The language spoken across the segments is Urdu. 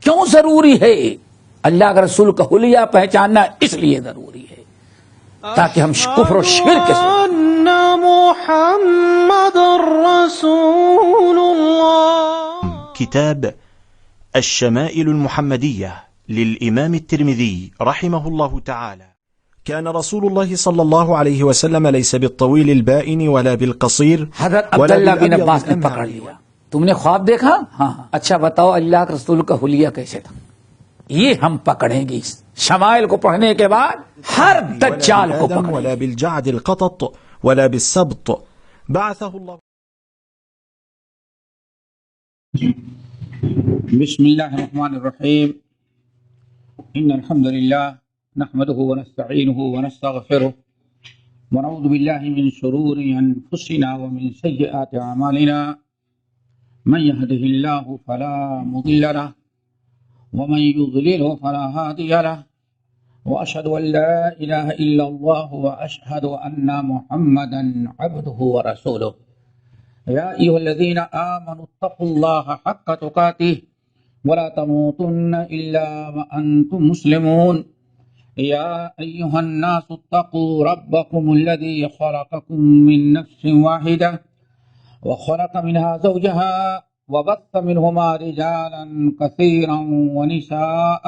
کیوں ضروری ہے؟ اللہ کے رسول کا حلیہ پہچاننا اس لیے ضروری ہے تاکہ ہم کفر و شرک سے ان محمد رسول اللہ. كتاب الشمائل المحمدية للإمام الترمذي رحمه الله تعالى. كان رسول الله صلى الله عليه وسلم ليس بالطويل البائن ولا بالقصير حضرت ولا عبداللہ بن بالأبيض عباس نے الأمهر. پکڑ لیا. تم نے خواب دیکھا؟ ہاں. اچھا بتاؤ اللہ کے رسول کا حلیہ کیسے تھا؟ یہ ہم پکڑیں گے. اس شمائل کو پڑھنے کے بعد ہر دجال کو ولا پکڑیں ولا گے. بالجعد القطط ولا بالسبط بعثه الله. بسم الله الرحمن الرحيم. إن الحمد لله نحمده ونستعينه ونستغفره ونعوذ بالله من شرور أنفسنا ومن سيئات أعمالنا. من يهده الله فلا مضل له ومن يضلله فلا هادي له وأشهد أن لا إله إلا الله وأشهد أن محمدا عبده ورسوله. يا أيها الذين آمنوا اتقوا الله حق تقاته ولا تموتن إلا وأنتم مسلمون. يا أيها الناس اتقوا ربكم الذي خلقكم من نفس واحدة وخلق منها زوجها وبث منهما رجالا كثيرا ونساء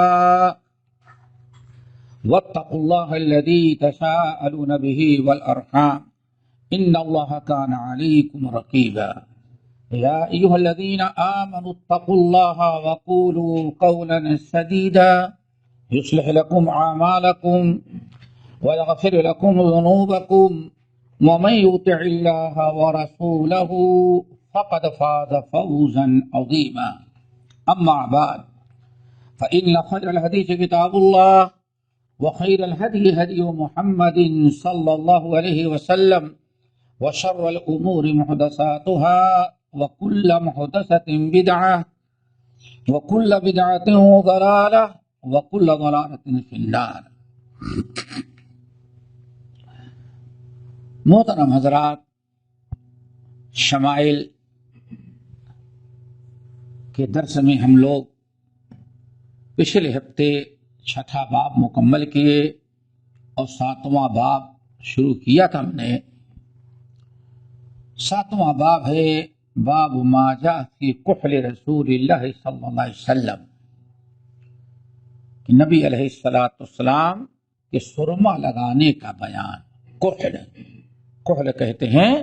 واتقوا الله الذي تساءلون به والأرحام إن الله كان عليكم رقيبا. يا أيها الذين آمنوا اتقوا الله وقولوا قولا سديدا يصلح لكم أعمالكم ويغفر لكم ذنوبكم ومن يطع الله ورسوله فقد فاز فوزا عظيما. أما بعد فإن خير الحديث كتاب الله وخير الهدي هدي محمد صلى الله عليه وسلم وشر الأمور محدثاتها وكل محدثة بدعة وكل بدعة ضلالة وكل ضلالة في النار. محترم حضرات، شمائل کے درس میں ہم لوگ پچھلے ہفتے چھٹا باب مکمل کیے اور 7واں باب شروع کیا تھا ہم نے. 7واں باب ہے باب ما جاء فی کحل رسول اللہ صلی اللہ علیہ وسلم، کہ نبی علیہ السلام کے سرما لگانے کا بیان. کحل، کحل کہتے ہیں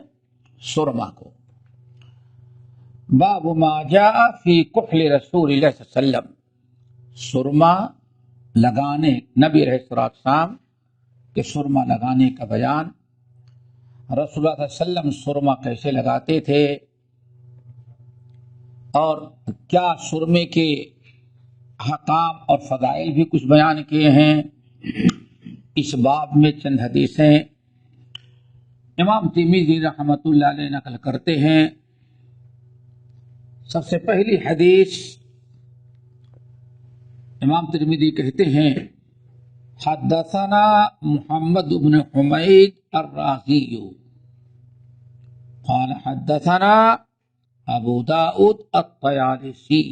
سرما کو. باب ما جاء فی کحل رسول اللہ صلی اللہ علیہ وسلم، سرما لگانے، نبی علیہ السلام کے سرما لگانے کا بیان. رسول اللہ صلی اللہ علیہ وسلم سرما کیسے لگاتے تھے اور کیا سرمے کے احکام اور فضائل بھی کچھ بیان کیے ہیں. اس باب میں چند حدیثیں امام ترمذی رحمۃ اللہ علیہ نقل کرتے ہیں. سب سے پہلی حدیث امام ترمذی کہتے ہیں حدثنا محمد بن حمید الرازی قال حدثنا ابو داود الطیالسی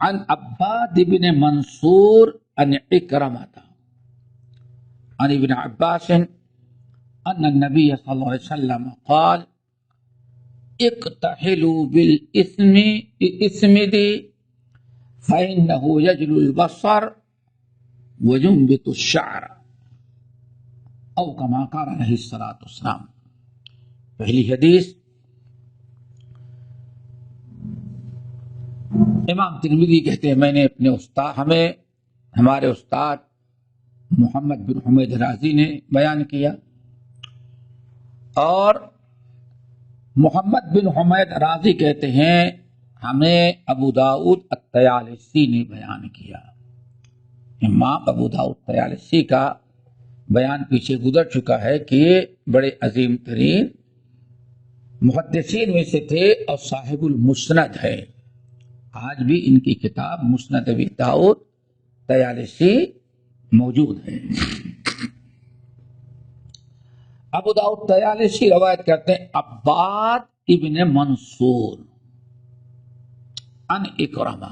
عن عباد بن منصور عن اکرمۃ عن ابن عباس ان النبي صلی اللہ علیہ وسلم قال اقتحلوا بالاسمد فإنه يجل البصر وينبت الشعر او كما قال علیہ الصلوۃ والسلام. پہلی حدیث امام ترمذی کہتے ہیں میں نے اپنے استاد ہمارے استاد محمد بن حمید رازی نے بیان کیا، اور محمد بن حمید رازی کہتے ہیں ہمیں ابو داؤد الطیالسی نے بیان کیا. امام ابو داؤد الطیالسی کا بیان پیچھے گزر چکا ہے کہ یہ بڑے عظیم ترین محدثین میں سے تھے اور صاحب المسند ہے. آج بھی ان کی کتاب مسند ابی داؤد طیالسی موجود ہے. ابو داؤد طیالسی روایت کرتے ہیں عباد ابن منصور ان اکرمہ،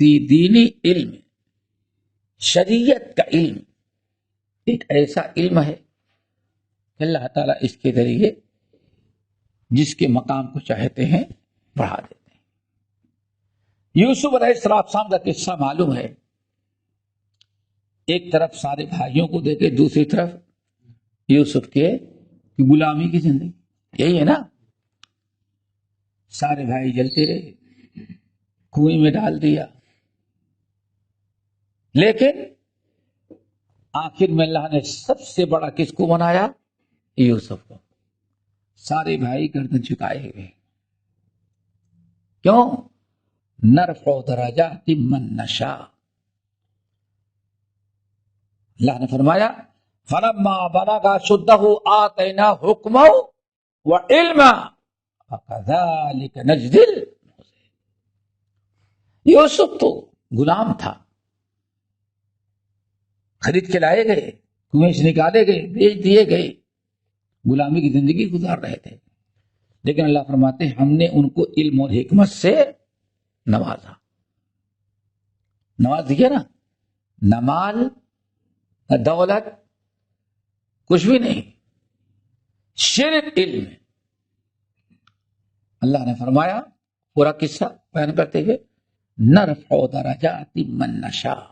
دینی علم، شریعت کا علم ایک ایسا علم ہے کہ اللہ تعالیٰ اس کے ذریعے جس کے مقام کو چاہتے ہیں بڑھا دیتے ہیں۔ یوسف علیہ السلام کا قصہ معلوم ہے، ایک طرف سارے بھائیوں کو دیکھے، دوسری طرف یوسف کے غلامی کی زندگی، یہی ہے نا۔ سارے بھائی جلتے رہے، کنویں میں ڈال دیا، لیکن آخر میں اللہ نے سب سے بڑا کس کو بنایا؟ یوسف کو۔ سارے بھائی گردن جھکائے ہوئے، کیوں؟ نرفع درجات من نشاء، اللہ نے فرمایا فلما بلغ اشدہ آتیناہ حکما وعلما وکذالک نجزی المحسنین۔ یوسف تو غلام تھا، خرید کے لائے گئے، کنویں سے نکالے گئے، بیچ دیے گئے، غلامی کی زندگی گزار رہے تھے، لیکن اللہ فرماتے ہیں ہم نے ان کو علم اور حکمت سے نوازا۔ نواز دیا نا، نہ مال نہ دولت، کچھ بھی نہیں، صرف علم۔ اللہ نے فرمایا پورا قصہ بیان کرتے ہوئے نرفع درجات من نشاء،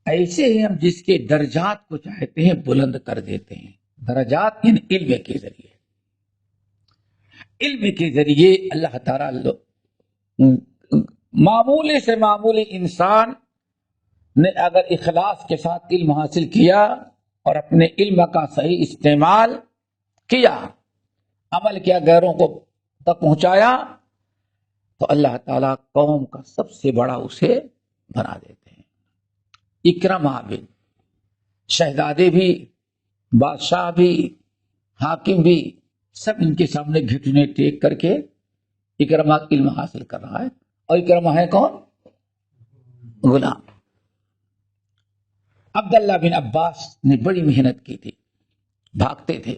ایسے ہی ہم جس کے درجات کو چاہتے ہیں بلند کر دیتے ہیں۔ درجات یعنی علم کے ذریعے، علم کے ذریعے اللہ تعالیٰ معمولی سے معمولی انسان نے اگر اخلاص کے ساتھ علم حاصل کیا اور اپنے علم کا صحیح استعمال کیا، عمل کیا، غیروں کو تک پہنچایا، تو اللہ تعالیٰ قوم کا سب سے بڑا اسے بنا دیتے ہیں۔ اکرمہ بن، شہزادے بھی، بادشاہ بھی، حاکم بھی، سب ان کے سامنے گھٹنے ٹیک کر کے اکرمہ علم حاصل کر رہا ہے، اور اکرمہ ہے کون؟ غلام۔ عبداللہ بن عباس نے بڑی محنت کی تھی، بھاگتے تھے،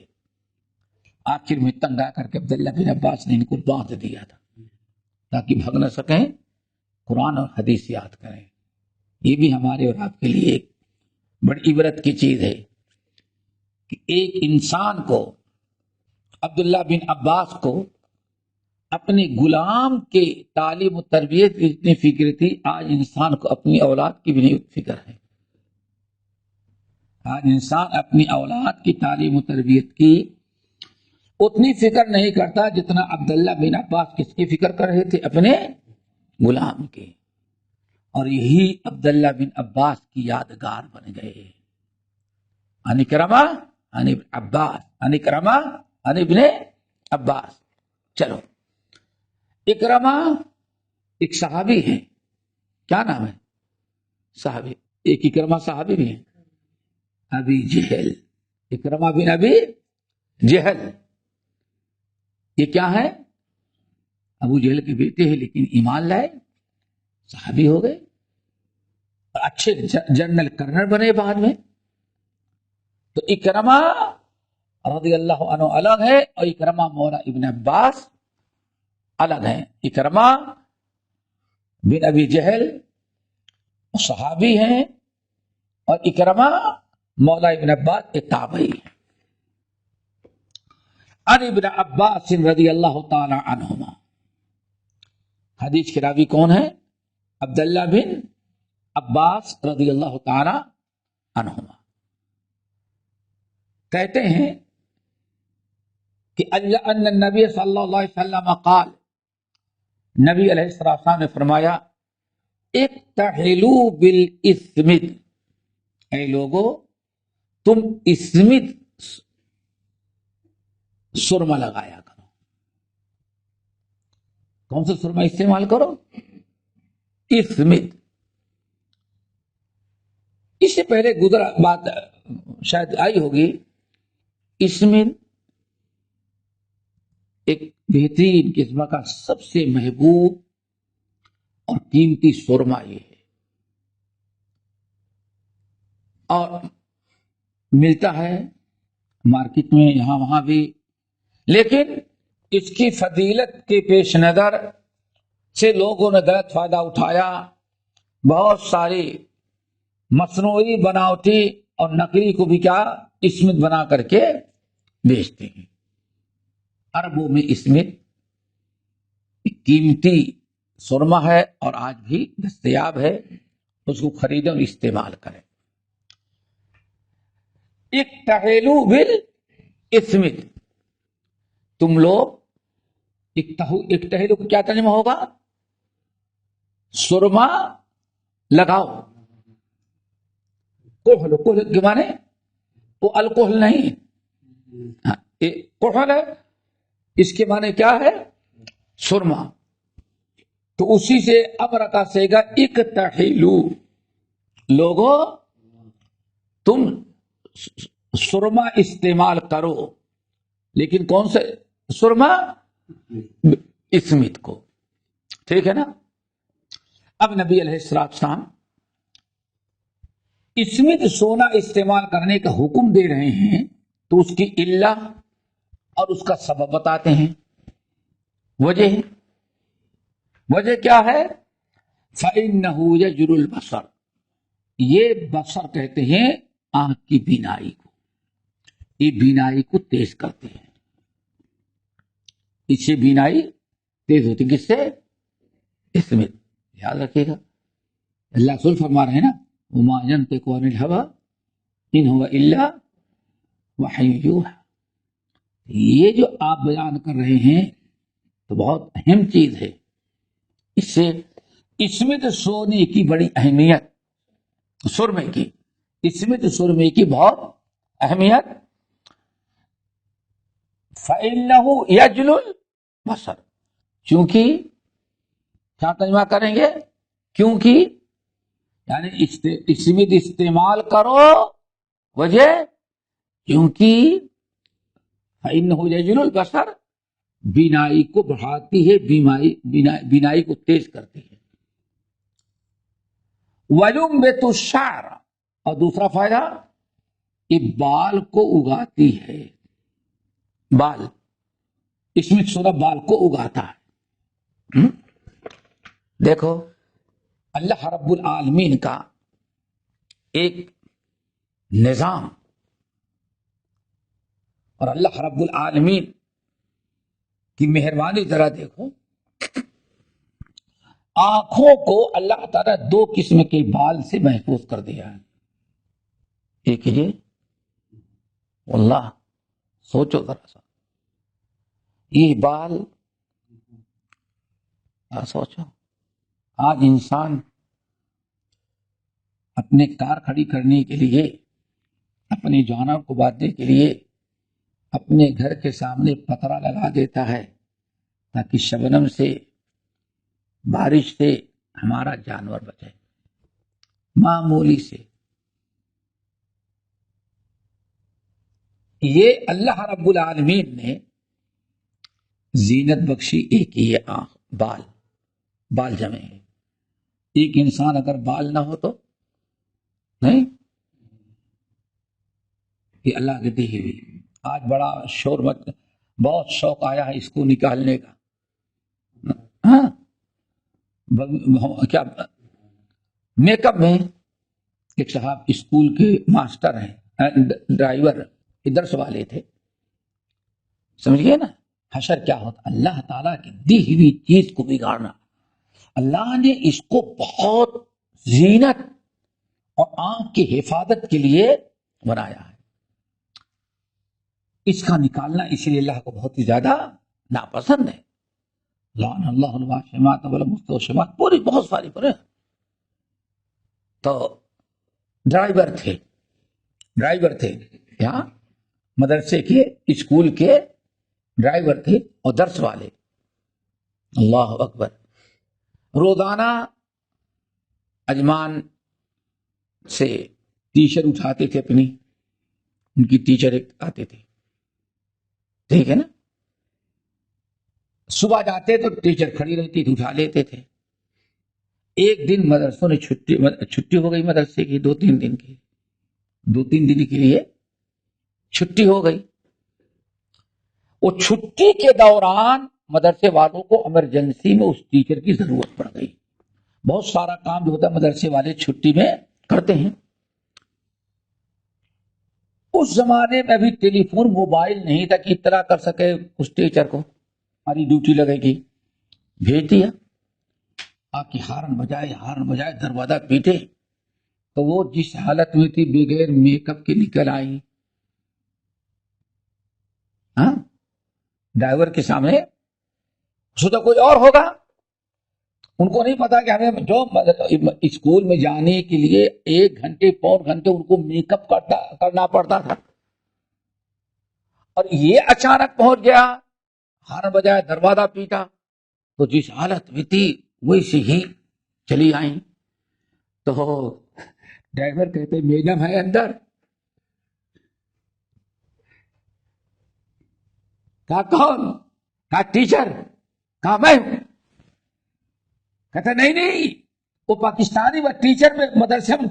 آخر میں تنگ آ کر کے عبداللہ بن عباس نے ان کو باندھ دیا تھا تاکہ بھاگ نہ سکیں، قرآن اور حدیث یاد کریں۔ یہ بھی ہمارے اور آپ کے لیے ایک بڑی عبرت کی چیز ہے کہ ایک انسان کو، عبداللہ بن عباس کو اپنے غلام کے تعلیم و تربیت کی اتنی فکر تھی، آج انسان کو اپنی اولاد کی بھی نہیں فکر ہے۔ آج انسان اپنی اولاد کی تعلیم و تربیت کی اتنی فکر نہیں کرتا جتنا عبداللہ بن عباس کس کی فکر کر رہے تھے؟ اپنے غلام کی۔ اور یہی عبداللہ بن عباس کی یادگار بن گئے، ان اکرمہ ان ابن عباس، ان اکرمہ ان ابن عباس۔ چلو، اکرمہ ایک صحابی ہے، کیا نام ہے؟ صحابی، ایک اکرمہ صحابی بھی ہے، ابی جہل، اکرمہ بن ابی جہل۔ یہ کیا ہے؟ ابو جہل کے بیٹے ہیں، لیکن ایمان لائے، صحابی ہو گئے، اچھے جنرل کرنل بنے بعد میں۔ تو اکرمہ رضی اللہ عنہ الگ ہے اور اکرمہ مولا ابن عباس الگ ہیں۔ اکرمہ بن ابی جہل صحابی ہیں اور اکرمہ مولا ابن عباس ایک تابعی ہیں۔ عن ابن عباس رضی اللہ تعالی عنہما، حدیث کے راوی کون ہے؟ عبداللہ بن عباس رضی اللہ تعالی عنہما کہتے ہیں کہ ان النبی صلی اللہ علیہ وسلم قال، نبی علیہ السلام نے فرمایا اقتحلوا بالاسمد، اے لوگو تم اسمد سرما لگایا کرو۔ کون سا سرما استعمال کرو؟ اسمد۔ اس سے پہلے گزرا بات شاید آئی ہوگی، اسمد ایک بہترین قسم کا سب سے محبوب اور قیمتی سرما یہ ہے، اور ملتا ہے مارکیٹ میں یہاں وہاں بھی، لیکن اس کی فضیلت کے پیش نظر سے لوگوں نے غلط فائدہ اٹھایا، بہت ساری مصنوعی بناوٹی اور نقلی کو بھی کیا اسمت بنا کر کے بیچتے ہیں۔ عربوں میں اسمت قیمتی سرما ہے اور آج بھی دستیاب ہے، اس کو خریدیں اور استعمال کریں۔ اکتحلوا بالاسمت، تم لوگ اکتحلوا کو کیا ترجمہ ہوگا؟ سرما لگاؤ۔ کوہل کے معنی وہ الکوہل نہیں، کوہل ہے، اس کے معنی کیا ہے؟ سرما۔ تو اسی سے امر کا سیگا اکتحلوا، لوگوں تم سرما استعمال کرو، لیکن کون سے سرما؟ اسمت کو، ٹھیک ہے نا۔ اب نبی علیہ السلام اسمت سونا استعمال کرنے کا حکم دے رہے ہیں تو اس کی علت اور اس کا سبب بتاتے ہیں۔ وجہ کیا ہے؟ فَإِنَّهُ يَجْرُ الْبَصَرَ، یہ بصر کہتے ہیں آنکھ کی بینائی کو، یہ بینائی کو تیز کرتے ہیں، اس سے بینائی تیز ہوتی، کس سے؟ اسمت۔ یاد رکھیے گا، اللہ رسول فرما رہے ہیں نا، وَمَا يَنطِقُ عَنِ الْهَوَىٰ إِنْ هُوَ إِلَّا وَحْيٌ يُوحَىٰ، یہ جو آپ بیان کر رہے ہیں تو بہت اہم چیز ہے، اس سے اسمت سونے کی بڑی اہمیت، سرمے کی، اسمت سرمے کی بہت اہمیت۔ فَإِنَّهُ يَجْلُ الْبَصَرَ، چونکہ کیا ترجمہ کریں گے؟ کیونکہ یعنی اسمت استعمال کرو، وجہ کیونکہ فَإِنَّهُ يَجْلُ الْبَصَرَ بینائی کو بڑھاتی ہے، بینائی کو تیز کرتی ہے۔ وَيُنبِتُ الشَّعْرَ، اور دوسرا فائدہ، یہ بال کو اگاتی ہے، بال، اسمت سورہ بال کو اگاتا ہے۔ دیکھو اللہ رب العالمین کا ایک نظام، اور اللہ رب العالمین کی مہربانی ذرا دیکھو، آنکھوں کو اللہ تعالیٰ دو قسم کے بال سے محفوظ کر دیا ہے۔ ایک یہ، واللہ سوچو ذرا سا، یہ بال، سوچو آج انسان اپنے کار کھڑی کرنے کے لیے، اپنے جانور کو باندھنے کے لیے اپنے گھر کے سامنے پترا لگا دیتا ہے تاکہ شبنم سے، بارش سے ہمارا جانور بچے، معمولی سے۔ یہ اللہ رب العالمین نے زینت بخشی، ایک ہی ہے آنکھ، بال جمے ہیں۔ ایک انسان اگر بال نہ ہو تو نہیں، یہ اللہ کی دی ہوئی۔ آج بڑا شور بہت شوق آیا ہے اس کو نکالنے کا، ہاں کیا میک اپ میں ایک صاحب اسکول کے ماسٹر ہیں، ڈرائیور، درس والے تھے، سمجھ گئے نا۔ حشر کیا ہوتا؟ اللہ تعالیٰ کی دی ہوئی چیز کو بگاڑنا۔ اللہ نے اس کو بہت زینت اور آنکھ کی حفاظت کے لیے بنایا ہے، اس کا نکالنا اس لیے اللہ کو بہت ہی زیادہ ناپسند ہے۔ لعن اللہ الواشمات والمستوشمات، پوری بہت ساری پورے۔ تو ڈرائیور تھے یہاں مدرسے کے، اسکول کے ڈرائیور تھے اور درس والے، اللہ اکبر۔ روزانہ اجمان سے ٹیچر اٹھاتے تھے اپنی، ان کی ٹیچر ایک آتے تھے، ٹھیک ہے نا، صبح جاتے تو ٹیچر کھڑی رہتی تھی، اٹھا لیتے تھے۔ ایک دن مدرسوں نے چھٹی ہو گئی مدرسے کی، 2-3 دن کی، 2-3 دن کے لیے چھٹی ہو گئی۔ وہ چھٹی کے دوران مدرسے والوں کو ایمرجنسی میں اس ٹیچر کی ضرورت پڑ گئی. بہت سارا کام جو ہوتا ہے مدرسے والے چھٹی میں کرتے ہیں. اس زمانے میں ابھی ٹیلی فون موبائل نہیں تھا کہ اطلاع کر سکے اس ٹیچر کو ہماری ڈیوٹی لگے گی. بھیج دیا آ کے ہارن بجائے دروازہ پیٹے تو وہ جس حالت میں تھی بغیر میک اپ کے نکل آئی. ہاں ڈرائیور کے سامنے سوچا کوئی اور ہوگا. ان کو نہیں پتا کہ ہمیں جو اسکول میں جانے کے لیے 1 گھنٹے پون گھنٹے ان کو میک اپ کرنا پڑتا تھا اور یہ اچانک پہنچ گیا ہارن بجائے دروازہ پیٹا تو جس حالت میں تھی ویسے ہی چلی آئی. تو ڈرائیور کہتے میڈم ہے اندر. کہا کون؟ کہا ٹیچر. کہا میں ہوں. کہتا نہیں وہ پاکستانی وہ ٹیچر میں مدرسے میں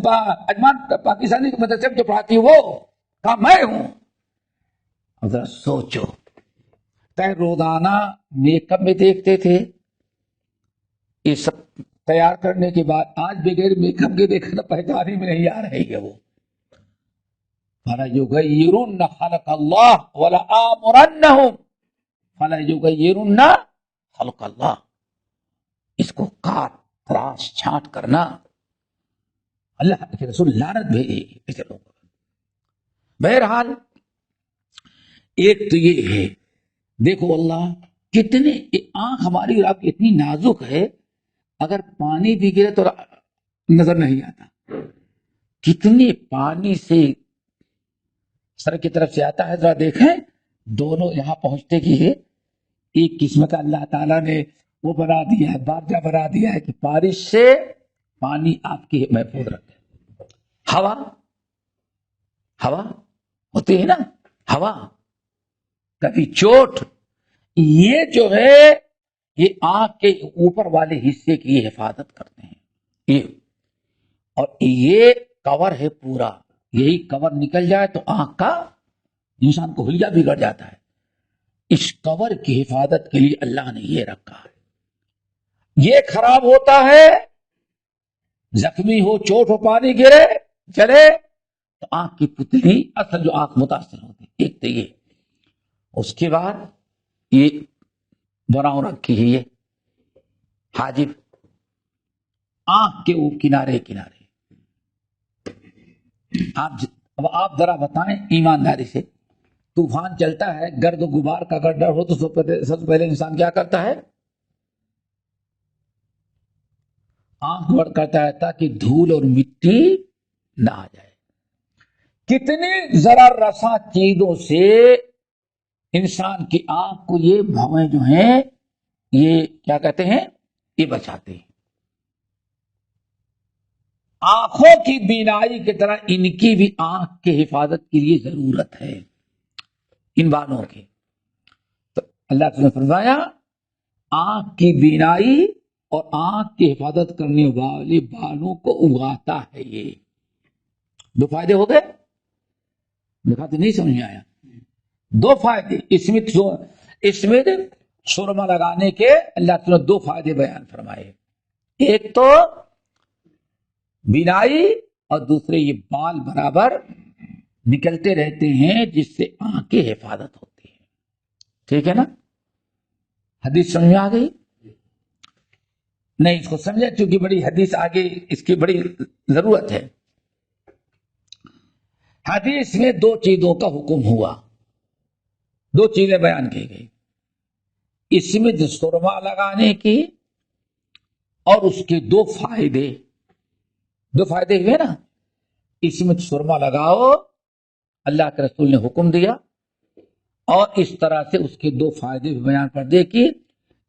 اجمان پاکستانی مدرسے میں جو پڑھاتی وہ. کہا میں ہوں. ذرا سوچو روزانہ میک اپ میں دیکھتے تھے یہ سب تیار کرنے کے بعد آج بغیر میک اپ کے دیکھا تو پہچانے میں نہیں آ رہی ہے وہ. فَلَيُغَيِّرُنَّ خَلْقَ اللَّهِ وَلَآمُرَنَّهُمْ فَلَيُغَيِّرُنَّ خَلْقَ اللَّهِ. اس کو کاٹ تراش چھانٹ کرنا اللہ کے رسول لعنت بھیجے ایسے لوگوں. بہرحال ایک تو یہ ہے دیکھو اللہ کتنے آنکھ ہماری آپ اتنی نازک ہے اگر پانی بھی گرے تو نظر نہیں آتا. کتنے پانی سے سر کی طرف سے آتا ہے ذرا دیکھیں دونوں یہاں پہنچتے کی ہے. ایک قسمت اللہ تعالیٰ نے وہ بنا دیا ہے بارجہ بنا دیا ہے کہ بارش سے پانی آپ کے محفوظ رکھے. ہوا ہوتی ہے نا ہوا کبھی چوٹ یہ جو ہے یہ آنکھ کے اوپر والے حصے کی یہ حفاظت کرتے ہیں. یہ اور یہ کور ہے پورا یہی کور نکل جائے تو آنکھ کا انسان کو حلیہ بگڑ جاتا ہے. اس کور کی حفاظت کے لیے اللہ نے یہ رکھا ہے. یہ خراب ہوتا ہے زخمی ہو چوٹ ہو پانی گرے چلے تو آنکھ کی پتلی اصل جو آنکھ متاثر ہوتی ہے. ایک تو یہ اس کے بعد یہ براؤن رنگ کی ہے یہ حاجب آنکھ کے کنارے اب آپ ذرا بتائیں ایمانداری سے طوفان چلتا ہے گرد و غبار کا اگر ڈر ہو تو سب سے پہلے انسان کیا کرتا ہے آنکھ بڑھ کرتا ہے تاکہ دھول اور مٹی نہ آ جائے. کتنی ذرا رسا چیزوں سے انسان کی آنکھ کو یہ بھویں جو ہیں یہ کیا کہتے ہیں یہ بچاتے ہیں. آنکھوں کی بینائی کی طرح ان کی بھی آنکھ کی حفاظت کے لیے ضرورت ہے ان بالوں کی. تو اللہ نے فرمایا آنکھ کی بینائی اور آنکھ کی حفاظت کرنے والے بالوں کو اگاتا ہے. یہ دو فائدے ہو گئے دیکھا تو نہیں سمجھ میں آیا. دو فائدے اس میں سرما لگانے کے اللہ نے 2 فائدے بیان فرمائے. ایک تو بینائی اور دوسرے یہ بال برابر نکلتے رہتے ہیں جس سے آنکھ کی حفاظت ہوتی ہے. ٹھیک ہے نا. حدیث سمجھ میں آ گئی نہیں اس کو سمجھا چونکہ بڑی حدیث آگے اس کی بڑی ضرورت ہے. حدیث میں 2 چیزوں کا حکم ہوا 2 چیزیں بیان کی گئی. اس میں سرما لگانے کی اور اس کے 2 فائدے ہوئے نا. اس میں سرما لگاؤ اللہ کے رسول نے حکم دیا اور اس طرح سے اس کے 2 فائدے بھی بیان کر دے کہ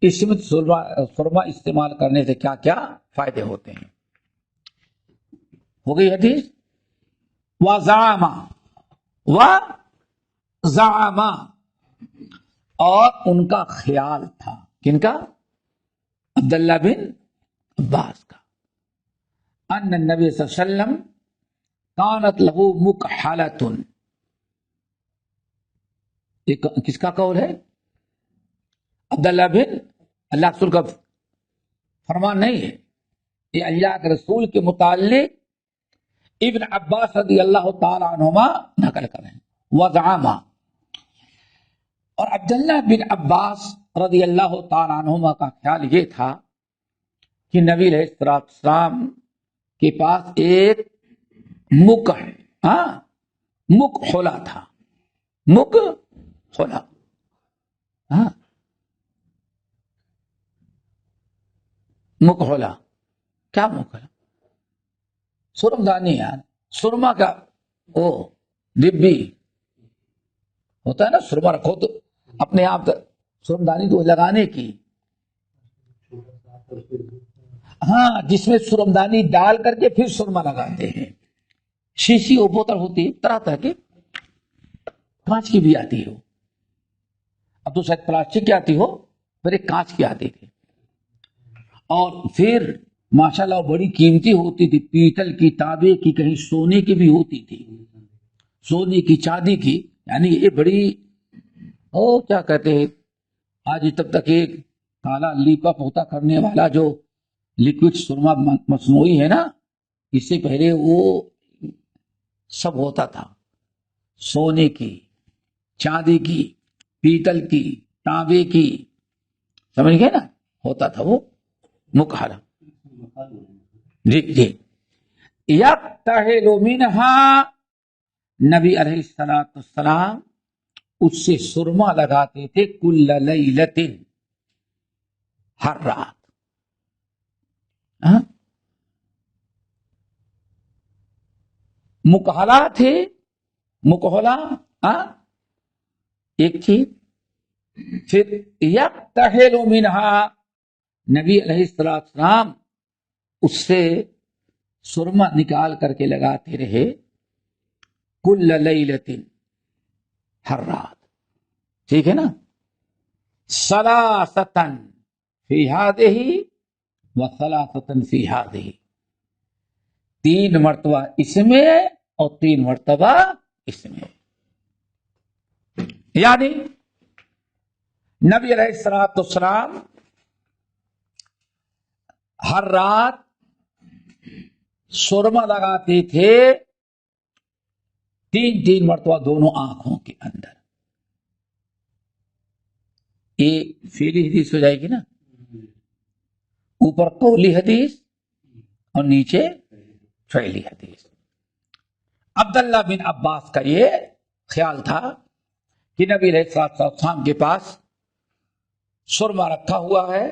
اس میں سرما استعمال کرنے سے کیا کیا فائدے ہوتے ہیں. ہو گئی حدیث. وَزَعَمَ اور ان کا خیال تھا کن کا عبداللہ بن عباس کا ان النبی صلی اللہ علیہ وسلم کانت لہو مکحلۃ. کس کا قول ہے عبداللہ بن اللہ رسول کا فرمان نہیں ہے، یہ اللہ کے رسول کے متعلق ابن عباس رضی اللہ تعالی عنہما نقل کریں وزعما. اور عبداللہ بن عباس رضی اللہ تعالی عنہما کا خیال یہ تھا کہ نبی علیہ السلام کے پاس ایک مک ہے، مک کھولا تھا، مک کھولا. مک کھولا کیا مک کھولا؟ سرمدانی یار، سرما کا وہ ڈبی ہوتا ہے نا، سرما رکھو تو اپنے آپ سرمدانی تو لگانے کی، ہاں جس میں سرمدانی ڈال کر کے پھر سرما لگاتے ہیں. شیشی وہ بوتل ہوتی ہے طرح طرح کی، کانچ کی بھی آتی ہے، اب تو شاید پلاسٹک کی آتی ہو، پھر ایک کانچ کی آتی تھی. اور پھر ماشاءاللہ بڑی قیمتی ہوتی تھی، پیتل کی، تانبے کی، کہیں سونے کی بھی ہوتی تھی، سونے کی، چاندی کی، یعنی یہ بڑی کیا کہتے ہیں آج تب تک ایک کالا لیپا پوتا کرنے والا جو لکوڈ سرما مصنوعی ہے نا، اس سے پہلے وہ سب ہوتا تھا، سونے کی، چاندی کی، پیتل کی، تانبے کی، سمجھ گئے نا، ہوتا تھا وہ مکھالا. جی جی. یقتحل منہا، نبی علیہ السلام اس سے سرما لگاتے تھے کل لیلۃ، ہر رات. مکحلا تھے، مکحلا ایک چیز. پھر یقتحل منہا، نبی علیہ السلام اس سے سرما نکال کر کے لگاتے رہے کل لیلۃ، ہر رات. ٹھیک ہے نا. ثلاثتن فی ہذہ وثلاثتن فی ہذہ، 3 مرتبہ اس میں اور 3 مرتبہ اس میں. یعنی نبی علیہ السلام ہر رات سرما لگاتے تھے 3 مرتبہ دونوں آنکھوں کے اندر. یہ فعلی حدیث ہو جائے گی نا، اوپر قولی حدیث اور نیچے فعلی حدیث. عبداللہ بن عباس کا یہ خیال تھا کہ نبی علیہ السلام کے پاس سرما رکھا ہوا ہے،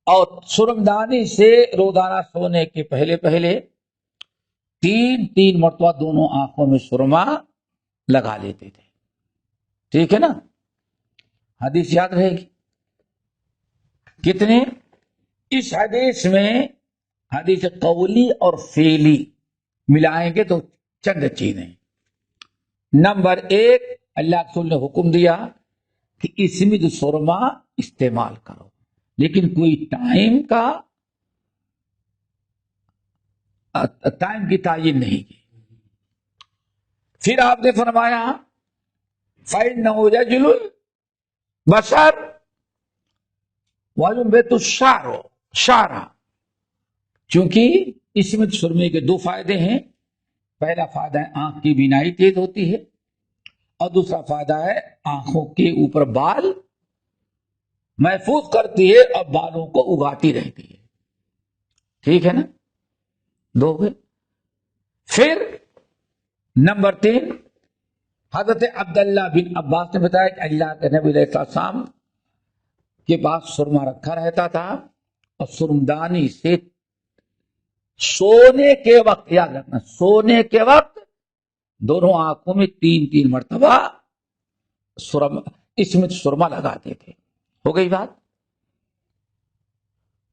اور سرمدانی سے روزانہ سونے کے پہلے 3 مرتبہ دونوں آنکھوں میں سرما لگا لیتے تھے. ٹھیک ہے نا. حدیث یاد رہے گی کتنے؟ اس حدیث میں حدیث قولی اور فعلی ملائیں گے تو چند چیزیں. نمبر 1، اللہ رسول نے حکم دیا کہ اس میں جو سرما استعمال کرو، لیکن کوئی ٹائم کی تعین نہیں کی. پھر آپ نے فرمایا فَإِنَّهُ يَجْلُ الْبَصَرَ وَيُنبِتُ الشَّعْرَ، چونکہ اس میں سرمے کے 2 فائدے ہیں. پہلا فائدہ ہے آنکھ کی بینائی تیز ہوتی ہے، اور دوسرا فائدہ ہے آنکھوں کے اوپر بال محفوظ کرتی ہے اور بالوں کو اگاتی رہتی ہے. ٹھیک ہے نا. 2 ہوئے. پھر نمبر 3، حضرت عبداللہ بن عباس نے بتایا کہ اللہ کے نبی علیہ السلام کے پاس سرما رکھا رہتا تھا، اور سرمدانی سے سونے کے وقت، یاد رکھنا، سونے کے وقت دونوں آنکھوں میں 3 مرتبہ اس میں سرما لگاتے تھے. ہو گئی بات؟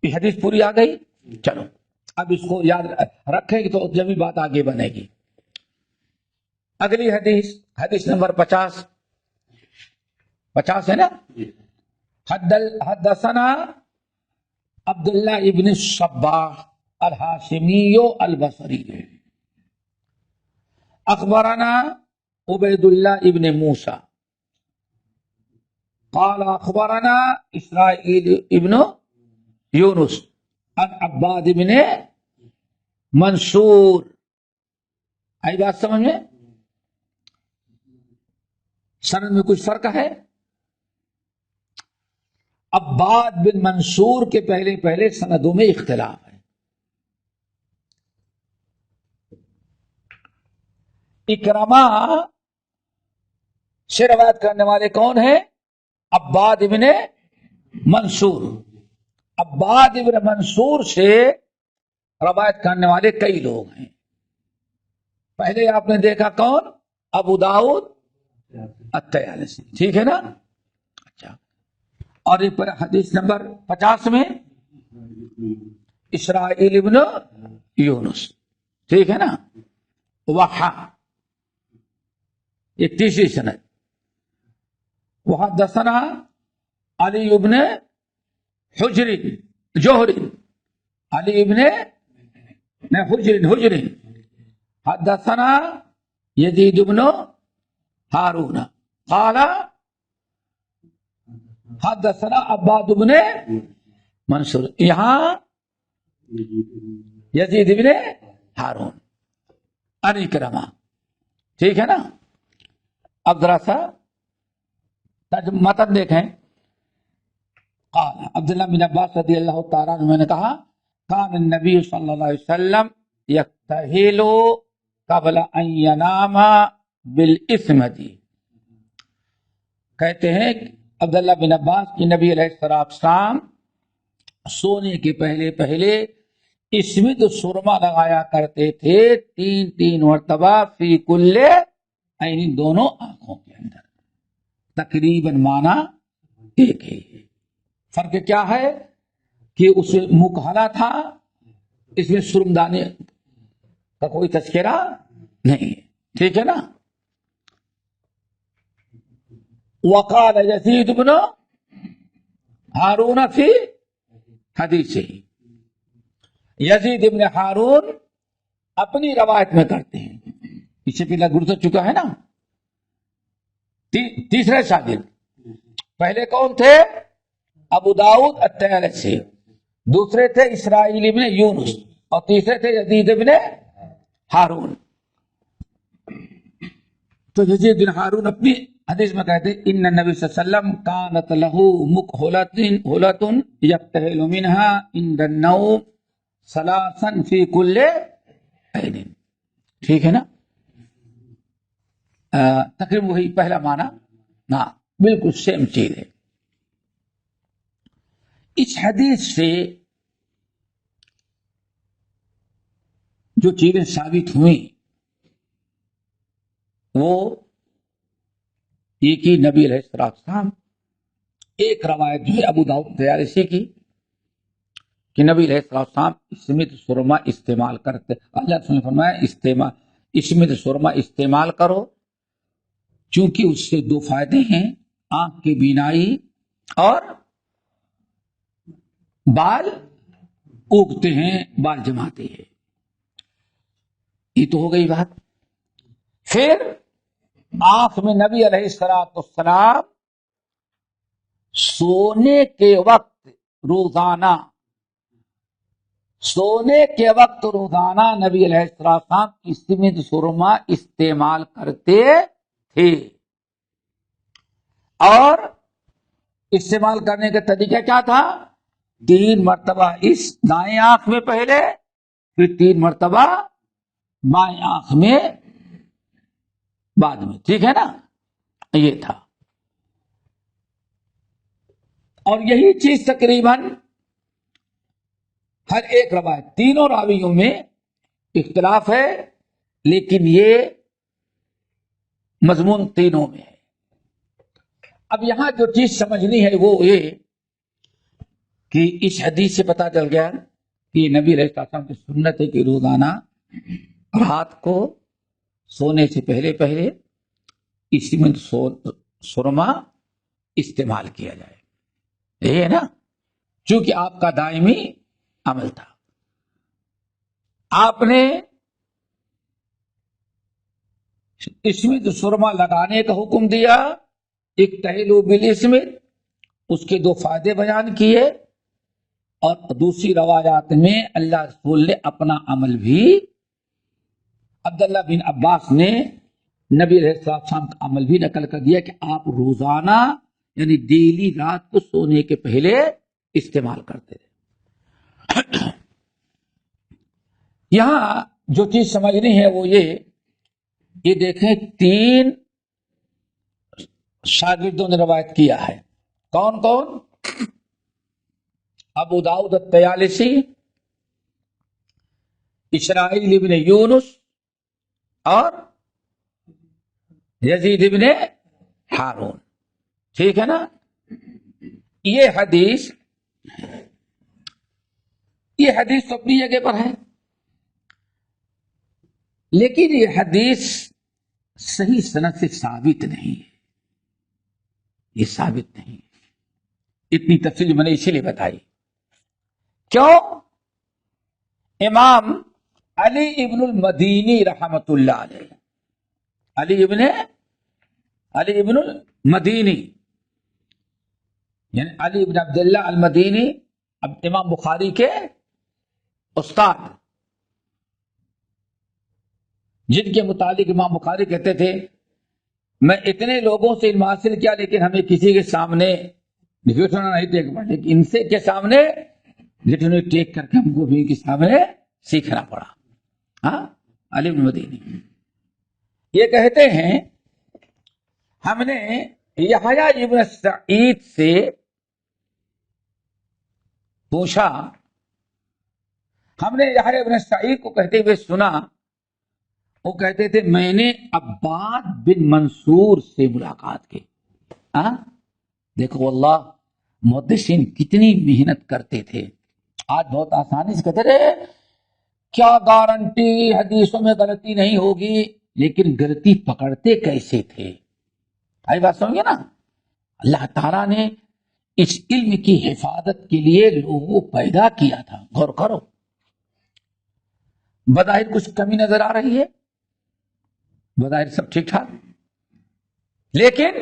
یہ حدیث پوری آ گئی. چلو اب اس کو یاد رکھیں گے تو جب بھی بات آگے بنے گی. اگلی حدیث نمبر 50 ہے نا. حدثنا عبداللہ ابن الصباح الہاشمی البصری، اخبرنا عبید اللہ ابن موسیٰ قال اخبرنا اسرائیل ابن یونس عن عباد ابن منصور. آئی بات سمجھ میں؟ سند میں کچھ فرق ہے. عباد بن منصور کے پہلے پہلے سندوں میں اختلاف ہے. اکرمہ سے روایت کرنے والے کون ہیں؟ عباد ابن منصور. عباد ابن منصور سے روایت کرنے والے کئی لوگ ہیں. پہلے آپ نے دیکھا کون؟ ابو داؤد الطیالسی. ٹھیک ہے نا؟ اچھا. اور یہ پر حدیث نمبر 50 میں اسرائیل ابن یونس. ٹھیک ہے نا؟ وحا ایک تیسری سند. وحدثنا علی ابن حجر جوہر علی ابن حجر حدثنا یزید ابن ہارون قال حدثنا عباد ابن منصور. یہاں یزید ابن ہارون عن اکرمہ. ٹھیک ہے نا؟ اب ذرا سا متن دیکھیں. قال عبداللہ بن عباس رضی اللہ تعالیٰ عنہ نے کہا کان النبی صلی اللہ علیہ وسلم یکتحل قبل ان ینام بالاسمۃ. کہتے ہیں عبداللہ بن عباس کی نبی علیہ السلام سونے کے پہلے پہلے اسمت سرما لگایا کرتے تھے 3 مرتبہ فی کل عین دونوں آنکھوں کے اندر. تقریباً معنی ایک ہی. فرق کیا ہے کہ اس میں مکحلہ تھا, اس میں سرمدانی کا کوئی تذکرہ نہیں. ٹھیک ہے نا؟ وقال یزید بن ہارون فی حدیثہ. یزید ابن ہارون اپنی روایت میں کرتے ہیں. پیچھے پہلا گزر چکا ہے نا. تیسرے شاگرد پہلے کون تھے؟ ابو داؤد الطیالسی. دوسرے تھے اسرائیل ابن یونس اور تیسرے تھے یزید ابن ہارون. تو یزید بن ہارون اپنی حدیث میں کہتے ان النبی صلی اللہ علیہ وسلم کانت لہ مکحلۃ یکتحل منها عند النوم ثلاثا فی کل عین. ٹھیک ہے نا؟ تقریباً وہی پہلا معنی نا بالکل سیم چیز ہے. اس حدیث سے جو چیزیں ثابت ہوئیں وہ یہ کہ نبی علیہ السلام ایک روایت جو ہے ابو داؤد الطیالسی کی کہ نبی علیہ السلام اسمت سرما استعمال کرتے. اللہ نے فرمایا اسمت سرما استعمال کرو چونکہ اس سے 2 فائدے ہیں, آنکھ کی بینائی اور بال اگتے ہیں, بال جماتے ہیں. یہ تو ہو گئی بات. پھر آنکھ میں نبی علیہ السلام سونے کے وقت روزانہ نبی علیہ السلام اسمت سرما استعمال کرتے تھے. اور استعمال کرنے کا طریقہ کیا تھا؟ 3 مرتبہ اس دائیں آنکھ میں پہلے, پھر 3 مرتبہ بائیں آنکھ میں بعد میں. ٹھیک ہے نا؟ یہ تھا. اور یہی چیز تقریباً ہر ایک روایت, تینوں راویوں میں اختلاف ہے لیکن یہ مضمون تینوں میں ہے. اب یہاں جو چیز سمجھنی ہے وہ یہ کہ اس حدیث سے پتہ چل گیا کہ نبی علیہ السلام کی سنت ہے کہ روزانہ رات کو سونے سے پہلے پہلے اسمت سرما استعمال کیا جائے. یہ ہے نا, چونکہ آپ کا دائمی عمل تھا. آپ نے اسمت سرما لگانے کا حکم دیا اکتحلوا بالاسم، اس کے 2 فائدے بیان کیے، اور دوسری روایات میں اللہ رسول نے اپنا عمل بھی، عبداللہ بن عباس نے نبی علیہ السلام کا عمل بھی نقل کر دیا کہ آپ روزانہ یعنی ڈیلی رات کو سونے کے پہلے استعمال کرتے تھے۔ یہاں جو چیز سمجھنی ہے وہ یہ دیکھیں 3 شاگردوں نے روایت کیا ہے۔ کون کون؟ ابو داؤد الطیالسی، اسرائیل ابن یونس اور یزید ابن ہارون، ٹھیک ہے نا؟ یہ حدیث تو اپنی جگہ پر ہے، لیکن یہ حدیث صحیح سند سے ثابت نہیں ہے، یہ ثابت نہیں ہے۔ اتنی تفصیل میں نے اسی لیے بتائی، کیوں؟ امام علی ابن المدینی رحمت اللہ علیہ، علی ابن المدینی یعنی علی ابن عبداللہ المدینی، اب امام بخاری کے استاد، جن کے متعلق امام بخاری کہتے تھے میں اتنے لوگوں سے علم حاصل کیا لیکن ہمیں کسی کے سامنے گھٹنا نہیں ٹیک پڑا، لیکن ان سے کے سامنے گھٹنے ٹیک کر کے ہم کو بھی ان کے سامنے سیکھنا پڑا۔ ہاں، علی بن مدینی یہ کہتے ہیں ہم نے یحییٰ ابن سعید سے پوچھا، ہم نے یحییٰ ابن سعید کو کہتے ہوئے سنا، وہ کہتے تھے میں نے عباد بن منصور سے ملاقات کی۔ دیکھو واللہ محدثین کتنی محنت کرتے تھے، آج بہت آسانی سے کہتے رہے کیا گارنٹی حدیثوں میں غلطی نہیں ہوگی، لیکن غلطی پکڑتے کیسے تھے؟ آئی بات سمجھے نا؟ اللہ تعالیٰ نے اس علم کی حفاظت کے لیے لوگوں کو پیدا کیا تھا۔ غور کرو، بظاہر کچھ کمی نظر آ رہی ہے، بظاہر سب ٹھیک ٹھاک، لیکن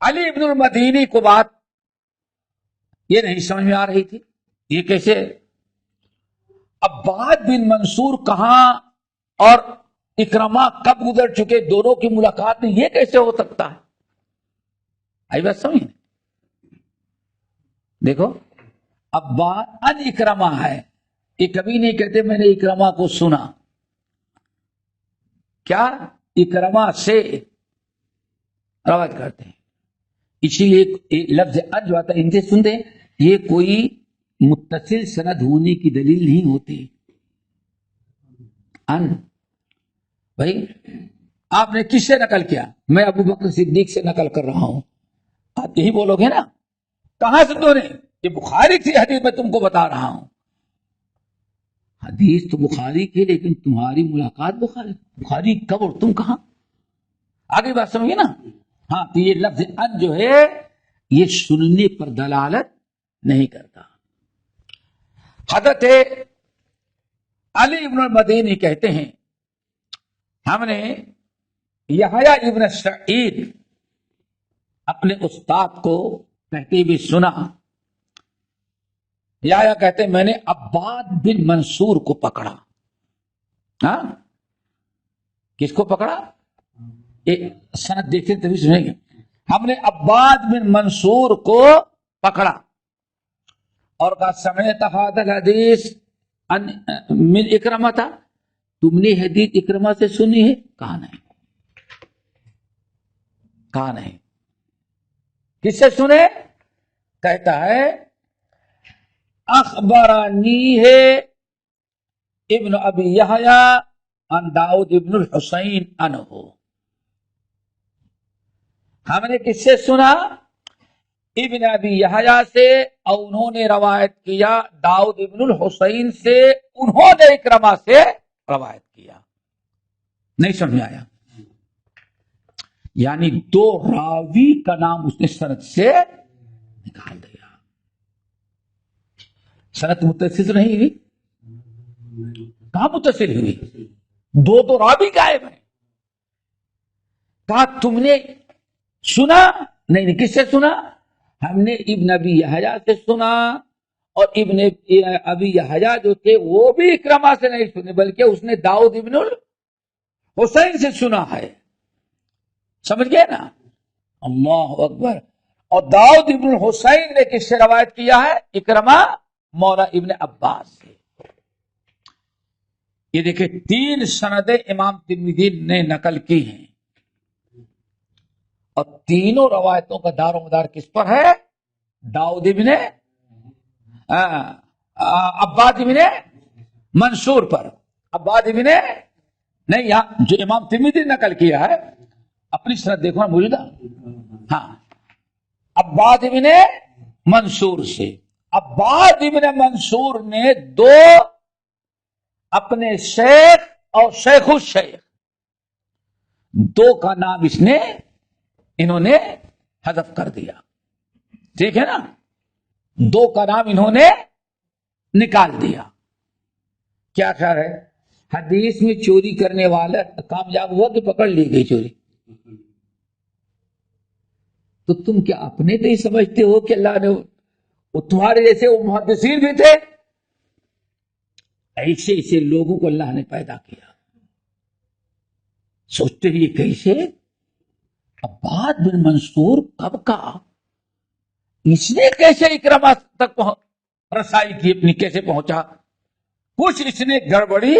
علی ابن المدینی کو بات یہ نہیں سمجھ میں آ رہی تھی، یہ کیسے عباد بن منصور کہاں اور اکرمہ کب گزر چکے، دونوں کی ملاقات میں یہ کیسے ہو سکتا ہے؟ آئی بات سمجھیں؟ دیکھو عباد ان اکرمہ ہے، یہ کبھی نہیں کہتے میں نے اکرمہ کو سنا، کیا اکرمہ سے روایت کرتے ہیں، اسی لیے لفظ ان جو آتا ہے ان سے سنتے ہیں، یہ کوئی متصل سند ہونے کی دلیل نہیں ہوتی۔ ان بھائی آپ نے کس سے نقل کیا؟ میں ابو بکر صدیق سے نقل کر رہا ہوں، آپ یہی بولو گے نا؟ کہاں سے تو نے؟ یہ بخاری کی حدیث میں تم کو بتا رہا ہوں، حدیث تو بخاری کی لیکن تمہاری ملاقات بخاری کب اور تم کہاں؟ آگے بات سمجھے نا؟ ہاں، تو یہ لفظ ان جو ہے یہ سننے پر دلالت نہیں کرتا۔ حضرت علی ابن المدینی کہتے ہیں ہم نے یحییٰ ابن سعید اپنے استاد کو کہتے ہوئے سنا، یحییٰ کہتے میں نے عباد بن منصور کو پکڑا۔ ہاں، کس کو پکڑا؟ سند دیکھتے تبھی سنیں گے۔ ہم نے عباد بن منصور کو پکڑا اور کہا سمعت ھذا الحدیث من اکرمہ تھا، تم نے حدیث اکرمہ سے سنی ہے؟ کہا نہیں۔ کہا نہیں، کس سے سنے؟ کہتا ہے اخبرانی ہے ابن ابی یحییٰ عن داؤد ابن الحسین عنہ، ہم نے کس سے سنا؟ ابن ابی یحییٰ سے، اور انہوں نے روایت کیا داؤد ابن الحسین سے، انہوں نے اکرمہ سے روایت کیا۔ نہیں سمجھ میں آیا؟ یعنی 2 راوی کا نام اس نے سند سے نکال دیا، سند متصل نہیں ہوئی، کہاں متصل ہوئی؟ 2 راوی غائب ہیں۔ کہا تم نے سنا نہیں، کس سے سنا؟ ہم نے ابن ابی یحییٰ سے سنا، اور ابن ابی یحییٰ جو تھے وہ بھی اکرمہ سے نہیں سنے، بلکہ اس نے داؤد ابن الحسین سے سنا ہے. سمجھ گئے نا؟ اللہ اکبر. اور داؤد ابن الحسین نے کس سے روایت کیا ہے؟ اکرمہ مولا ابن عباس سے. یہ دیکھیں 3 سندیں امام ترمذی نے نقل کی ہیں، اور تینوں روایتوں کا دار و مدار کس پر ہے؟ داؤد ابن عباد ابن منصور پر. عباد ابن نہیں، یہاں جو امام ترمذی نے نقل کیا ہے اپنی سند دیکھو نا موجودہ. ہاں، عباد ابن منصور سے. عباد ابن منصور نے 2 اپنے شیخ اور شیخ الشیخ 2 کا نام انہوں نے حذف کر دیا. ٹھیک ہے نا؟ 2 کا نام انہوں نے نکال دیا. کیا خیال ہے؟ حدیث میں چوری کرنے والا کامیاب ہوا کہ پکڑ لی گئی چوری؟ تو تم کیا اپنے تو ہی سمجھتے ہو کہ اللہ نے تمہارے جیسے وہ محدثین بھی تھے؟ ایسے ایسے لوگوں کو اللہ نے پیدا کیا. سوچتے ہی کیسے عباد بن منصور کب کا، اس نے کیسے اکرمہ تک رسائی کی، اپنی کیسے پہنچا؟ کچھ اس نے گڑبڑی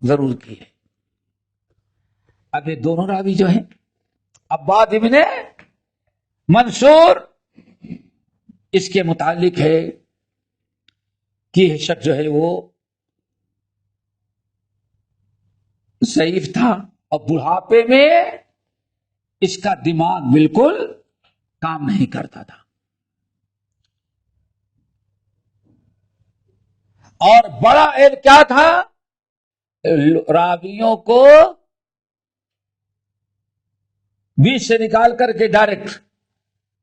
ضرور کی ہے. اب یہ دونوں راوی جو ہیں عباد ابن منصور، اس کے متعلق ہے کہ یہ شخص جو ہے وہ ضعیف تھا، اور بڑھاپے میں اس کا دماغ بالکل کام نہیں کرتا تھا. اور بڑا عیب کیا تھا؟ راویوں کو بیچ سے نکال کر کے ڈائریکٹ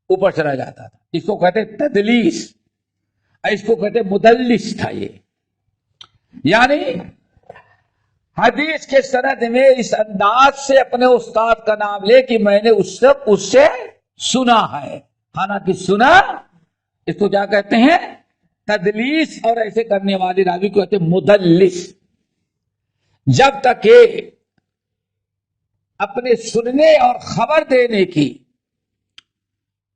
اوپر چلا جاتا تھا. اس کو کہتے تدلیس، اس کو کہتے مدلس تھا. یہ یعنی حدیث کے سند میں اس انداز سے اپنے استاد کا نام لے کہ میں نے اس سے سنا ہے، حالانکہ سنا اس کو کیا کہتے ہیں؟ تدلیس. اور ایسے کرنے والے راوی کو کہتے ہیں مدلس. جب تک کہ اپنے سننے اور خبر دینے کی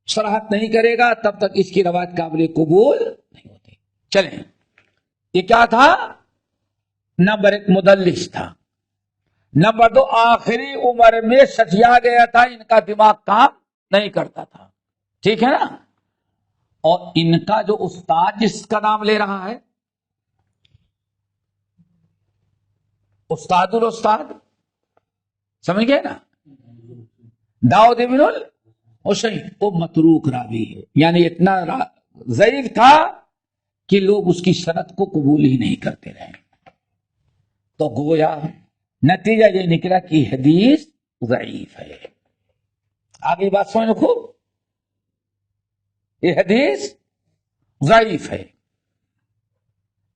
صراحت نہیں کرے گا تب تک اس کی روایت قابل قبول نہیں ہوتی. چلیں، یہ کیا تھا؟ نمبر 1 مدلس تھا. نمبر 2 آخری عمر میں سٹیا گیا تھا، ان کا دماغ کام نہیں کرتا تھا. ٹھیک ہے نا؟ اور ان کا جو استاد جس کا نام لے رہا ہے استاد الاستاد، سمجھ گئے نا؟ داؤد ابن الحسین، وہ متروک راوی ہے. یعنی اتنا ضعیف تھا کہ لوگ اس کی سند کو قبول ہی نہیں کرتے رہے. تو گویا نتیجہ یہ نکلا کہ حدیث ضعیف ہے. آگے بات سمجھ رکھو، یہ حدیث ضعیف ہے.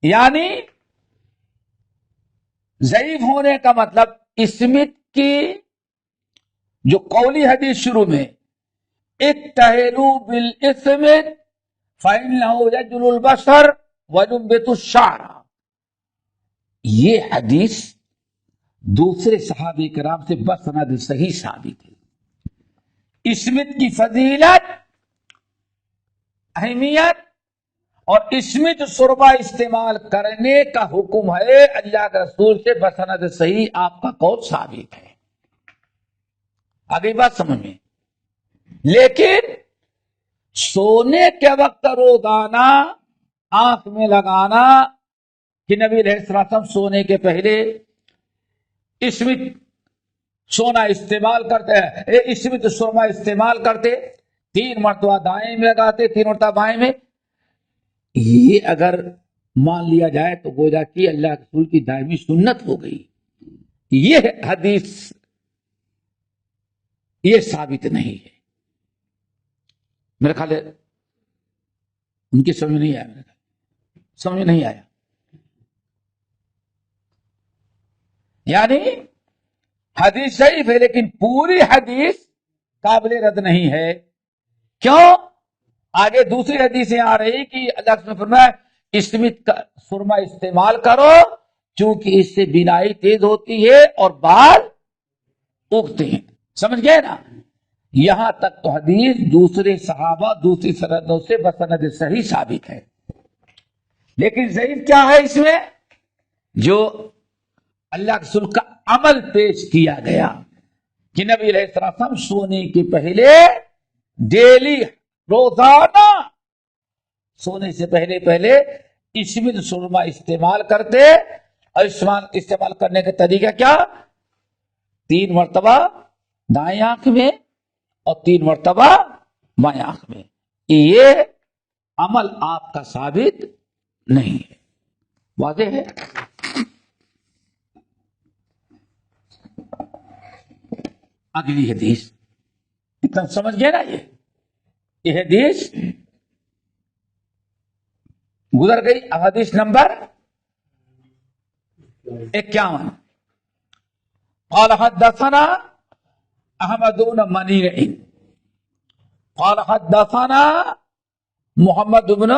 یعنی ضعیف ہونے کا مطلب اسمت کی جو قولی حدیث شروع میں اکتحلوا بالاسم فإنه يجل البصر وينبت الشعر، یہ حدیث دوسرے صحابہ کرام سے بسند صحیح ثابت ہے. اسمت کی فضیلت، اہمیت اور اسمت شربہ استعمال کرنے کا حکم ہے اللہ کے رسول سے بسند صحیح، آپ کا قول ثابت ہے. آگے بات سمجھ میں. لیکن سونے کے وقت روزانہ آنکھ میں لگانا کہ نبی علیہ السلام سونے کے پہلے اسمت سونا استعمال کرتے ہیں، اسمت سرما استعمال کرتے، 3 مرتبہ دائیں میں لگاتے، 3 مرتبہ بائیں میں. یہ اگر مان لیا جائے تو گویا کہ اللہ کے رسول کی دائمی سنت ہو گئی. یہ حدیث یہ ثابت نہیں ہے. میرا خیال ہے ان کی سمجھ نہیں آیا، میرا خیال سمجھ نہیں آیا. یعنی حدیث صحیح ہے لیکن پوری حدیث قابل رد نہیں ہے. کیوں؟ آگے دوسری حدیثیں آ رہی کہ اللہ نے فرمایا اسمت کا سرما استعمال کرو چونکہ اس سے بینائی تیز ہوتی ہے اور بال اگتے ہیں. سمجھ گئے نا؟ یہاں تک تو حدیث دوسرے صحابہ دوسری سندوں سے بسند صحیح ثابت ہے. لیکن ضعیف کیا ہے اس میں؟ جو اللہ کے رسول کا عمل پیش کیا گیا کہ نبی علیہ السلام سونے کے پہلے ڈیلی روزانہ سونے سے پہلے اسمت سرما استعمال کرتے. اور استعمال کرنے کا طریقہ کیا؟ 3 مرتبہ دائیں آنکھ میں اور 3 مرتبہ بائیں آنکھ میں. یہ عمل آپ کا ثابت نہیں ہے. واضح ہے؟ اگلی حدیث اتنا سمجھ گئے نا؟ یہ حدیث گزر گئی. اب حدیث نمبر 51. قال حدثنا احمد بن منیع قال حدثنا محمد بن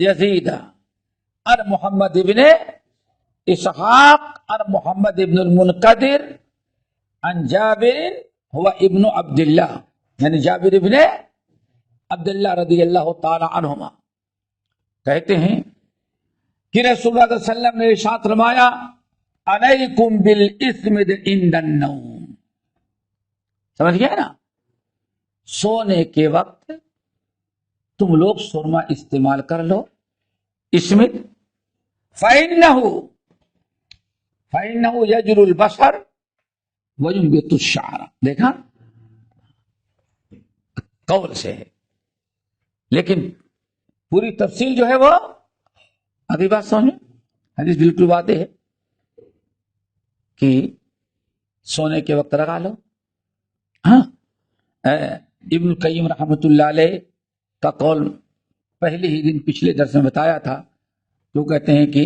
یزید عن محمد بن اسحاق عن محمد بن المنقدر عن جابر هو ابن عبد الله یعنی جابر ابن عبداللہ رضی اللہ تعالی عنہما کہتے ہیں کہ رسول اللہ صلی اللہ علیہ وسلم نے ارشاد فرمایا علیکم بالاسمد عند النوم. سمجھ گئے نا؟ سونے کے وقت تم لوگ سرما استعمال کر لو. اسمد فإنه يجل البصر وينبت الشعر. دیکھا قول سے ہے لیکن پوری تفصیل جو ہے وہ اگلی بات سمجھیں. حدیث بالکل واضح ہے کہ سونے کے وقت لگا لو. ہاں ابن القیم رحمۃ اللہ علیہ کا قول پہلے ہی دن پچھلے درس میں بتایا تھا. جو کہتے ہیں کہ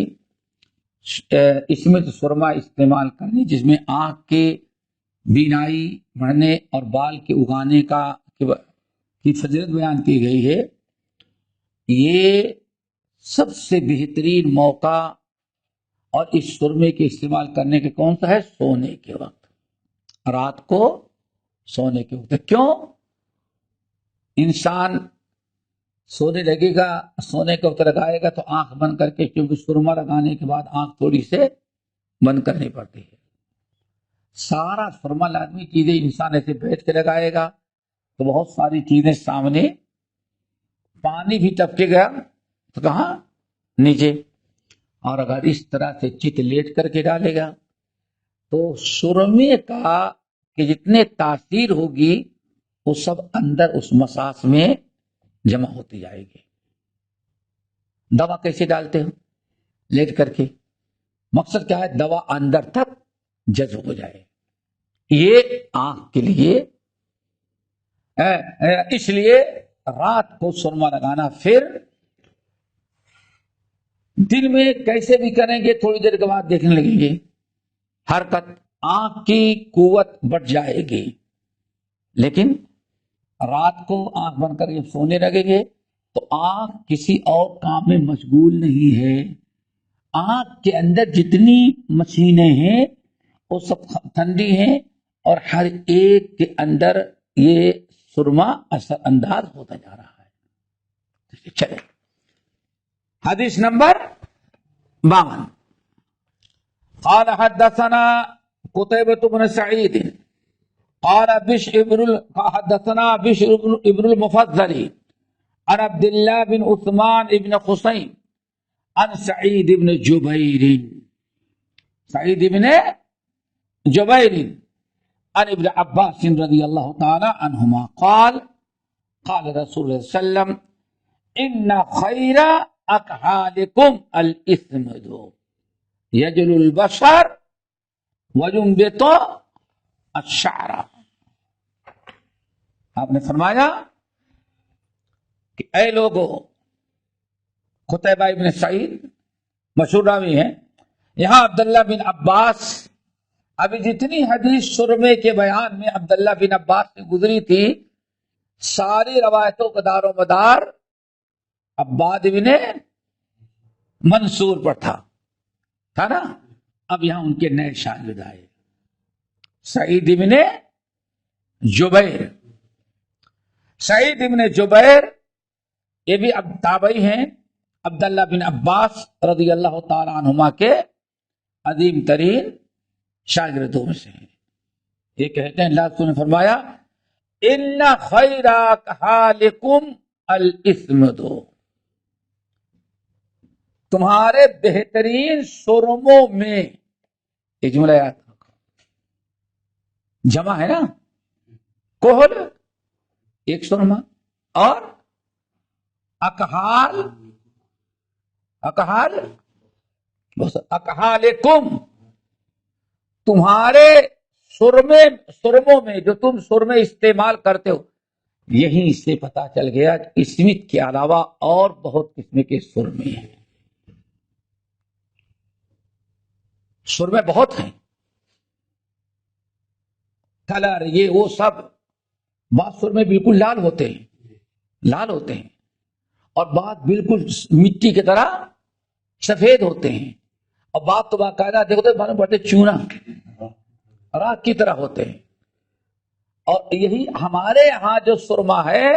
اس میں تو سرما استعمال کرنی جس میں آنکھ کے بینائی بڑھنے اور بال کے اگانے کی فضیلت بیان کی گئی ہے. یہ سب سے بہترین موقع اور اس سرمے کے استعمال کرنے کے کون سا ہے؟ سونے کے وقت. رات کو سونے کے وقت. کیوں؟ انسان سونے لگے گا، سونے کے وقت لگائے گا تو آنکھ بند کر کے، کیونکہ سرما لگانے کے بعد آنکھ تھوڑی سے بند کرنی پڑتی ہے. سارا سرما لازمی چیزیں انسان ایسے بیٹھ کے لگائے گا تو بہت ساری چیزیں سامنے. پانی بھی ٹپکے گا تو کہاں؟ نیچے. اور اگر اس طرح سے چت لیٹ کر کے ڈالے گا تو سرمے کا کہ جتنے تاثیر ہوگی وہ سب اندر اس مساس میں جمع ہوتی جائے گی. دوا کیسے ڈالتے ہو؟ لیٹ کر کے. مقصد کیا ہے؟ دوا اندر تک جذب ہو جائے. یہ آنکھ کے لیے اس لیے رات کو سرما لگانا. پھر دن میں کیسے بھی کریں گے تھوڑی دیر کے بعد دیکھنے لگیں گے حرکت، آنکھ کی قوت بڑھ جائے گی. لیکن رات کو آنکھ بند کر کے سونے لگیں گے تو آنکھ کسی اور کام میں مشغول نہیں ہے. آنکھ کے اندر جتنی مشینیں ہیں وہ سب ٹھنڈی ہیں اور ہر ایک کے اندر یہ سرما اثر انداز ہوتا جا رہا ہے. چلے حدیث نمبر 52. قال حدثنا قتيبة بن سعيد قال حدثنا بشر ابن المفضل عن عبد الله بن عثمان بن خصيم عن سعيد بن جبير عن ابن عباس رضي الله تعالى عنهما قال قال رسول الله صلى الله عليه وسلم ان خير اكحالكم الاسمد يجل البشر وينبت الشعر. آپ نے فرمایا کہ اے لوگوں، قتیبہ ابن سعید مشہور راوی ہیں، یہاں عبداللہ بن عباس ابھی جتنی حدیث سرمے کے بیان میں عبداللہ بن عباس سے گزری تھی، ساری روایتوں کا دار و مدار عباد بن منصور پر تھا نا. اب یہاں ان کے نئے شاگرد آئے، سعید بن جبیر. سعید بن جبیر یہ بھی اب تابعی ہیں، عبداللہ بن عباس رضی اللہ تعالی عنہما کے عظیم ترین شاگردوں میں سے ہیں. یہ کہتے ہیں اللہ نے فرمایا ان خیر اکحالکم الاسمد، تمہارے بہترین سرموں میں، یہ جملہ یاد رکھو، جمع ہے نا، کوہل ایک سرما اور اکحالکم تمہارے سرموں میں جو تم سرمے استعمال کرتے ہو. یہیں سے پتا چل گیا کہ اسمت کے علاوہ اور بہت قسم کے سرمے ہیں. سرمے بہت ہیں، کلر یہ وہ سب. بعض سرمے بالکل لال ہوتے ہیں اور بعض بالکل مٹی کی طرح سفید ہوتے ہیں، اور بعض تو باقاعدہ دیکھو تو معلوم پڑتے چونا راکھ کی طرح ہوتے ہیں. اور یہی ہمارے یہاں جو سرما ہے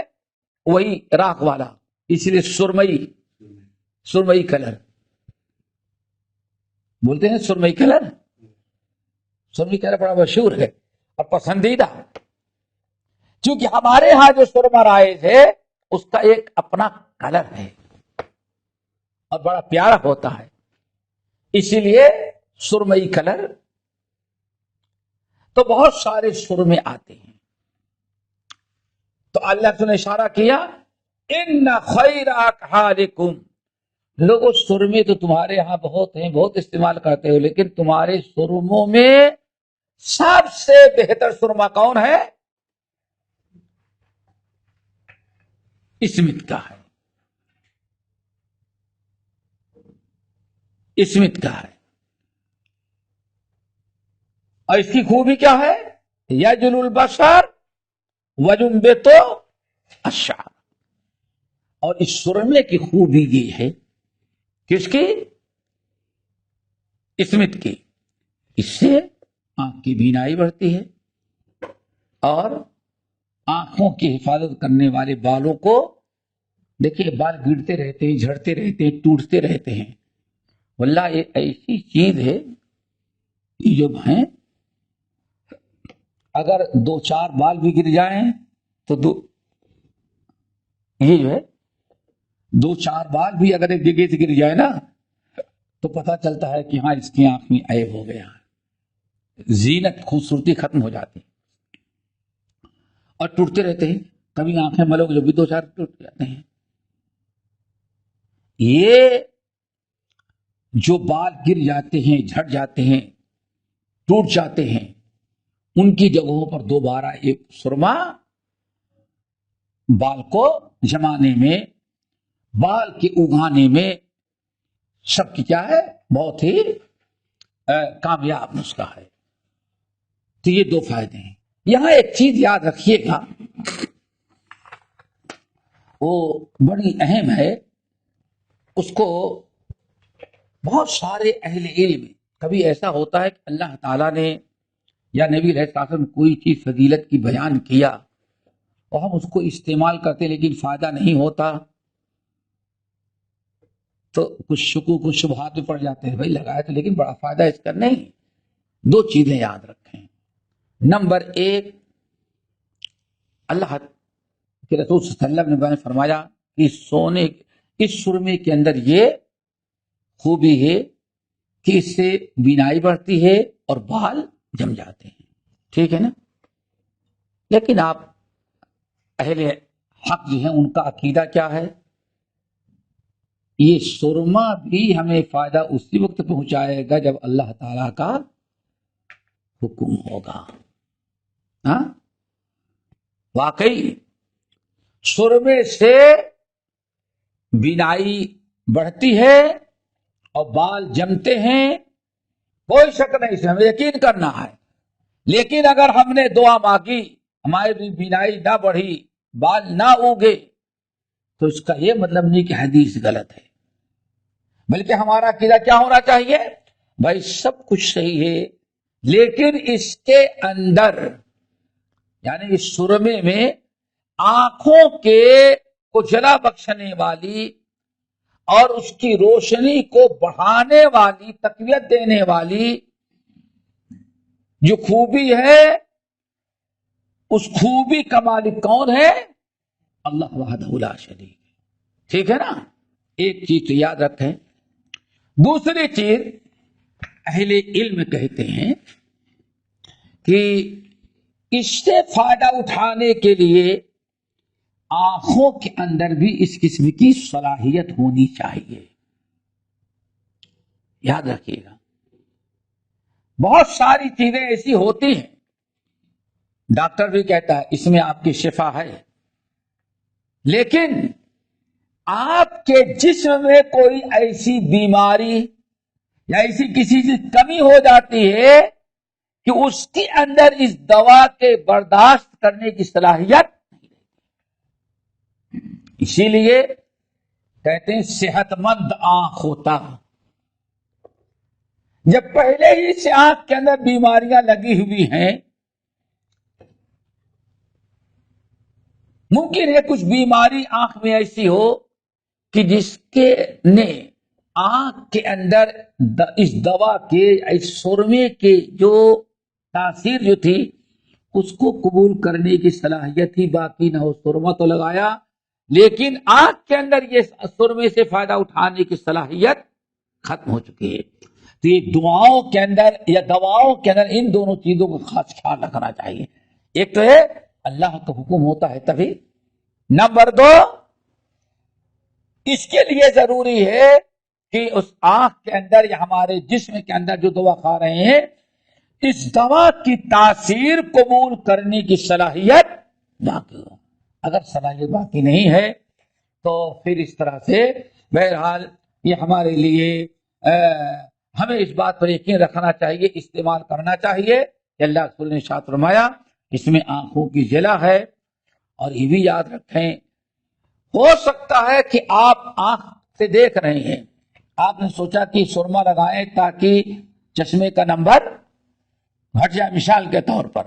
وہی راکھ والا، اس لیے سرمئی کلر بولتے ہیں. سرمئی کلر بڑا مشہور ہے اور پسندیدہ، کیونکہ ہمارے ہاں جو سرما رائج ہے اس کا ایک اپنا کلر ہے اور بڑا پیارا ہوتا ہے، اسی لیے سرمئی کلر. تو بہت سارے سرمے آتے ہیں. تو اللہ نے اشارہ کیا ان خیر اکحالکم، لوگوں سرمے تو تمہارے ہاں بہت ہیں، بہت استعمال کرتے ہو، لیکن تمہارے سرموں میں سب سے بہتر سرما کون ہے؟ اسمت کا ہے. اسمت کا ہے. اور اس کی خوبی کیا ہے؟ یجل البصر وینبت الشعر. اور اس سرمے کی خوبی یہ ہے، کس کی؟ اسمت کی. اس سے آنکھ کی بینائی بڑھتی ہے اور آنکھوں کی حفاظت کرنے والے بالوں کو، دیکھیے بال گرتے رہتے ہیں، جھڑتے رہتے ہیں، ٹوٹتے رہتے ہیں. واللہ یہ ایسی چیز ہے یہ جو ہیں، اگر 2-4 بال بھی گر جائیں تو یہ جو ہے 2-4 بال بھی اگر ایک جگہ سے گر جائے نا تو پتہ چلتا ہے کہ ہاں اس کی آنکھ میں عیب ہو گیا، زینت خوبصورتی ختم ہو جاتی. اور ٹوٹتے رہتے ہیں، کبھی آنکھیں ملو جو بھی 2-4 ٹوٹ جاتے ہیں. یہ جو بال گر جاتے ہیں، جھڑ جاتے ہیں، ٹوٹ جاتے ہیں، ان کی جگہوں پر دوبارہ ایک سرما بال کو جمانے میں، بال کے اگانے میں سب کی کیا ہے؟ بہت ہی کامیاب نسخہ ہے. تو یہ 2 فائدے ہیں. یہاں ایک چیز یاد رکھیے گا، وہ بڑی اہم ہے، اس کو بہت سارے اہل علم، کبھی ایسا ہوتا ہے کہ اللہ تعالیٰ نے یا نبی علیہ السلام نے کوئی چیز فضیلت کی بیان کیا اور ہم اس کو استعمال کرتے لیکن فائدہ نہیں ہوتا، تو کچھ شکوک و شبہات میں پڑ جاتے ہیں، بھائی لگایا تو لیکن بڑا فائدہ اس کا نہیں. 2 چیزیں یاد رکھیں. نمبر 1، اللہ کے رسول صلی اللہ علیہ وسلم نے فرمایا کہ اس سرمے کے اندر یہ خوبی ہے کہ اس سے بینائی بڑھتی ہے اور بال جم جاتے ہیں. ٹھیک ہے نا؟ لیکن آپ اہل حق جو ہیں ان کا عقیدہ کیا ہے؟ یہ سرما بھی ہمیں فائدہ اسی وقت پہنچائے گا جب اللہ تعالی کا حکم ہوگا. ہاں واقعی سرمے سے بینائی بڑھتی ہے اور بال جمتے ہیں. کوئی شک نہیں، اس میں ہمیں یقین کرنا ہے. لیکن اگر ہم نے دعا مانگی، ہماری بینائی نہ بڑھی، بال نہ اگے، تو اس کا یہ مطلب نہیں کہ حدیث غلط ہے، بلکہ ہمارا عقیدہ کیا ہونا چاہیے؟ بھائی سب کچھ صحیح ہے، لیکن اس کے اندر یعنی اس سرمے میں آنکھوں کے کو جلا بخشنے والی اور اس کی روشنی کو بڑھانے والی، تقویت دینے والی جو خوبی ہے، اس خوبی کا مالک کون ہے؟ اللہ وحدہ لا شریک. ٹھیک ہے نا؟ ایک چیز تو یاد رکھیں. دوسری چیز، اہل علم کہتے ہیں کہ اس سے فائدہ اٹھانے کے لیے آنکھوں کے اندر بھی اس قسم کی صلاحیت ہونی چاہیے. یاد رکھیے گا، بہت ساری چیزیں ایسی ہوتی ہیں، ڈاکٹر بھی کہتا ہے اس میں آپ کی شفا ہے، لیکن آپ کے جسم میں کوئی ایسی بیماری یا ایسی کسی کی کمی ہو جاتی ہے کہ اس کے اندر اس دوا کے برداشت کرنے کی صلاحیت نہیں رہتی. اسی لیے کہتے ہیں صحت مند آنکھ ہوتا. جب پہلے ہی سے آنکھ کے اندر بیماریاں لگی ہوئی ہیں، ممکن ہے کچھ بیماری آنکھ میں ایسی ہو کہ جس کے نے آنکھ کے اندر اس دوا کے، اس سرمے کے جو تاثیر جو تھی اس کو قبول کرنے کی صلاحیت ہی باقی نہ ہو. سرما تو لگایا لیکن آنکھ کے اندر یہ سرمے سے فائدہ اٹھانے کی صلاحیت ختم ہو چکی ہے. تو یہ دعاؤں کے اندر یا دواؤں کے اندر ان دونوں چیزوں کا خاص خیال رکھنا چاہیے. ایک تو ہے اللہ کا حکم ہوتا ہے تبھی. نمبر 2، اس کے لیے ضروری ہے کہ اس آنکھ کے اندر یا ہمارے جسم کے اندر جو دوا کھا رہے ہیں، اس دوا کی تاثیر قبول کرنے کی صلاحیت باقی ہو. اگر صلاحیت باقی نہیں ہے تو پھر اس طرح سے بہرحال یہ ہمارے لیے ہمیں اس بات پر یقین رکھنا چاہیے، استعمال کرنا چاہیے کہ اللہ رسول نے ارشاد فرمایا اس میں آنکھوں کی جلا ہے. اور یہ بھی یاد رکھیں، ہو سکتا ہے کہ آپ آنکھ سے دیکھ رہے ہیں، آپ نے سوچا کہ سرما لگائیں تاکہ چشمے کا نمبر گھٹ جائے، مثال کے طور پر.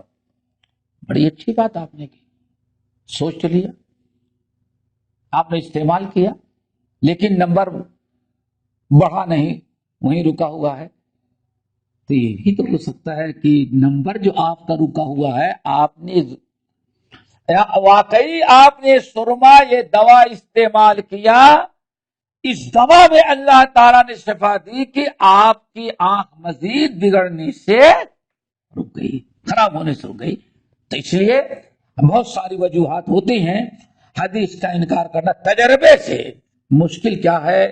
بڑی اچھی بات آپ نے کی، سوچ تو لیا، آپ نے استعمال کیا، لیکن نمبر بڑھا نہیں، وہیں رکا ہوا ہے. تو یہ بھی تو ہو سکتا ہے کہ نمبر جو آپ کا رکا ہوا ہے، آپ نے واقعی آپ نے سرما یہ دوا استعمال کیا، اس دوا میں اللہ تعالیٰ نے شفا دی کہ آپ کی آنکھ مزید بگڑنے سے رک گئی، خراب ہونے سے رک گئی. تو اس لیے بہت ساری وجوہات ہوتی ہیں حدیث کا انکار کرنا. تجربے سے مشکل کیا ہے؟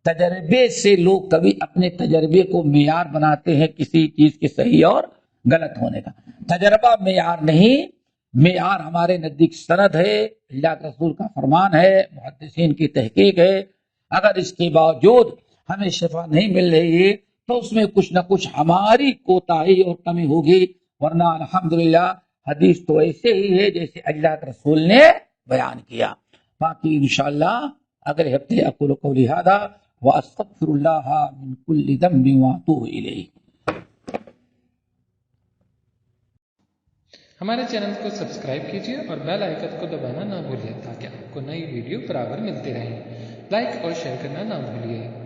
تجربے سے لوگ کبھی اپنے تجربے کو معیار بناتے ہیں کسی چیز کے صحیح اور غلط ہونے کا. تجربہ معیار نہیں، معیار ہمارے نزدیک سند ہے، اللہ کے رسول کا فرمان ہے، محدثین کی تحقیق ہے. اگر اس کے باوجود ہمیں شفا نہیں مل رہی ہے تو اس میں کچھ نہ کچھ ہماری کوتاہی اور کمی ہوگی، ورنہ الحمدللہ حدیث تو ایسے ہی ہے جیسے اللہ کے رسول نے بیان کیا. باقی انشاءاللہ اگلے ہفتے اقول قولی ھذا واستغفر اللہ من کل ذنب واتوب الیہ. ہمارے چینل کو سبسکرائب کیجیے اور بیل آئیکن کو دبانا نہ بھولیں تاکہ آپ کو نئی ویڈیو برابر ملتے رہیں. لائک اور شیئر کرنا نہ بھولیے.